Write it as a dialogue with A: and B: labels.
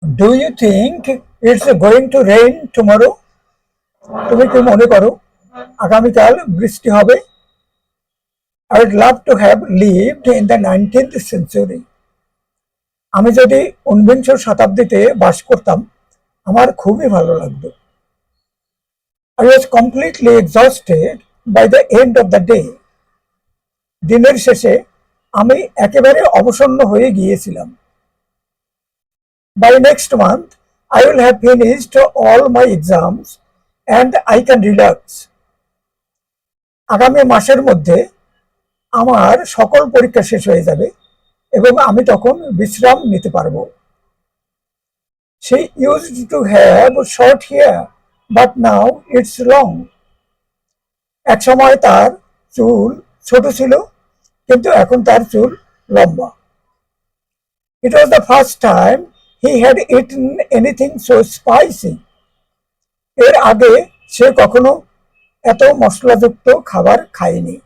A: Do you think it's going to rain tomorrow? তুমি কি মনে করো আগামীকাল বৃষ্টি হবে? I would love to have lived in the 19th century. আমি যদি ঊনবিংশ শতাব্দীতে বাস করতাম আমার খুবই ভালো লাগতো। I was completely exhausted by the end of the day. দিনের শেষে আমি একেবারে অবসন্ন হয়ে গিয়েছিলাম। By next month, I will have finished all my exams and I can relax. আগামী মাসের মধ্যে আমার সকল পরীক্ষা শেষ হয়ে যাবে এবং আমি তখন বিশ্রাম নিতে পারবো। She used to have short hair, but now it's long. এক সময় তার চুল ছোট ছিল কিন্তু এখন তার চুল লম্বা। It was the first time he had eaten anything so spicy. এর আগে সে কখনো এত মশলাযুক্ত খাবার খায়নি।